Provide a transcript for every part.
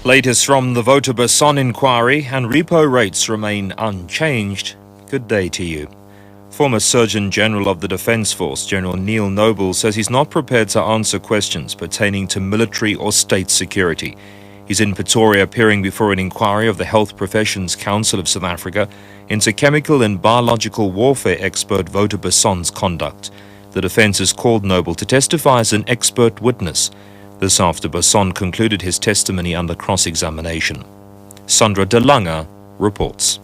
Latest from the voter Basson inquiry, and repo rates remain unchanged. Good day to you. Former Surgeon General of the Defence Force, General Neil Noble, says he's not prepared to answer questions pertaining to military or state security. He's in Pretoria appearing before an inquiry of the Health Professions Council of South Africa into chemical and biological warfare expert voter Basson's conduct. The defence has called Noble to testify as an expert witness. This after Basson concluded his testimony under cross-examination. Sandra De Lange reports.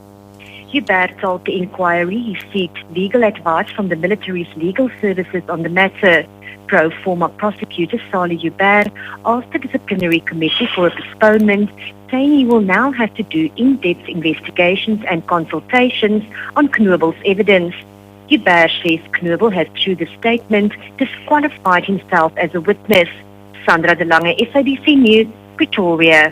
Hubert told the inquiry he seeks legal advice from the military's legal services on the matter. Pro former prosecutor Sali Hubert asked the disciplinary committee for a postponement, saying he will now have to do in-depth investigations and consultations on Knobel's evidence. Hubert says Knobel has, through the statement, disqualified himself as a witness. Sandra De Lange, SABC News, Pretoria.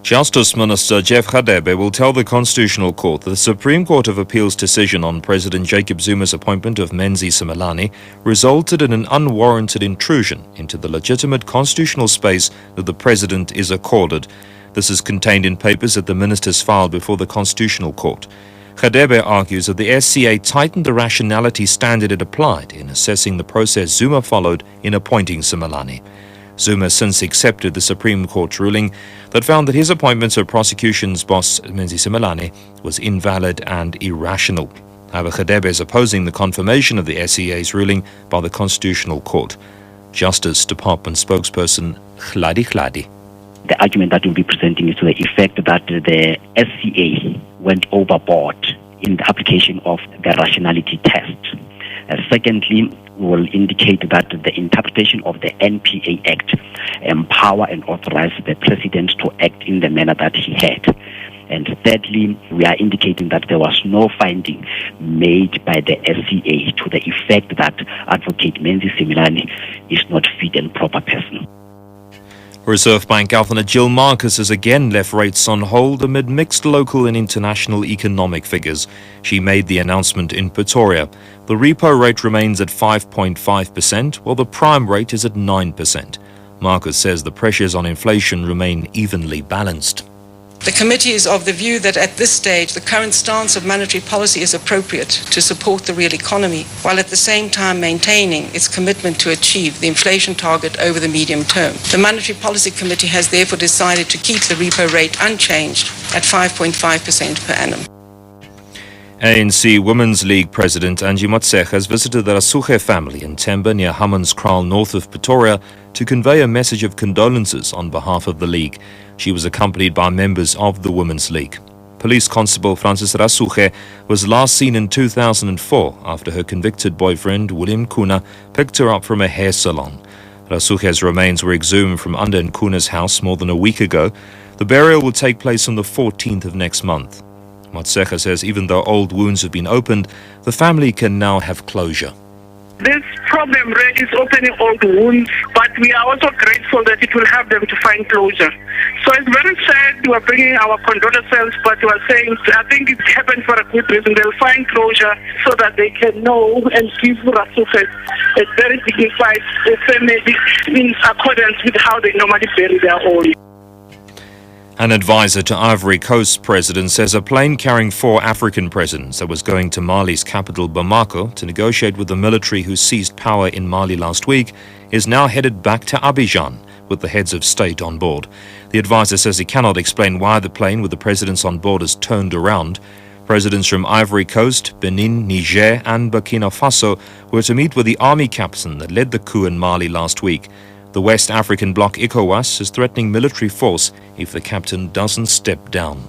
Justice Minister Jeff Radebe will tell the Constitutional Court that the Supreme Court of Appeal's decision on President Jacob Zuma's appointment of Menzi Simelane resulted in an unwarranted intrusion into the legitimate constitutional space that the President is accorded. This is contained in papers that the ministers filed before the Constitutional Court. Radebe argues that the SCA tightened the rationality standard it applied in assessing the process Zuma followed in appointing Simelane. Zuma since accepted the Supreme Court ruling that found that his appointment of prosecution's boss Menzi Simelane was invalid and irrational. However, Radebe is opposing the confirmation of the SCA's ruling by the Constitutional Court. Justice Department spokesperson Gladi. The argument that we'll be presenting is to the effect that the SCA went overboard in the application of the rationality test. Secondly, we will indicate that the interpretation of the NPA Act empower and authorize the President to act in the manner that he had. And thirdly, we are indicating that there was no finding made by the SCA to the effect that Advocate Menzi Simelane is not fit and proper person. Reserve Bank Governor Jill Marcus has again left rates on hold amid mixed local and international economic figures. She made the announcement in Pretoria. The repo rate remains at 5.5%, while the prime rate is at 9%. Marcus says the pressures on inflation remain evenly balanced. The committee is of the view that at this stage the current stance of monetary policy is appropriate to support the real economy, while at the same time maintaining its commitment to achieve the inflation target over the medium term. The Monetary Policy Committee has therefore decided to keep the repo rate unchanged at 5.5% per annum. ANC Women's League President Angie Motshekga has visited the Rasuge family in Tembe near Hammanskraal north of Pretoria to convey a message of condolences on behalf of the League. She was accompanied by members of the Women's League. Police Constable Francis Rasuge was last seen in 2004 after her convicted boyfriend William Kuna picked her up from a hair salon. Rasuge's remains were exhumed from under Nkuna's house more than a week ago. The burial will take place on the 14th of next month. Motshekga says even though old wounds have been opened, the family can now have closure. This problem is opening old wounds, but we are also grateful that it will help them to find closure. So it's very sad we are bringing our condolences, but we are saying I think it happened for a good reason. They'll find closure so that they can know and give Rasuge a very dignified family in accordance with how they normally bury their own. An advisor to Ivory Coast president says a plane carrying 4 African presidents that was going to Mali's capital Bamako to negotiate with the military who seized power in Mali last week is now headed back to Abidjan with the heads of state on board. The advisor says he cannot explain why the plane with the presidents on board has turned around. Presidents from Ivory Coast, Benin, Niger and Burkina Faso were to meet with the army captain that led the coup in Mali last week. The West African bloc ECOWAS is threatening military force if the captain doesn't step down.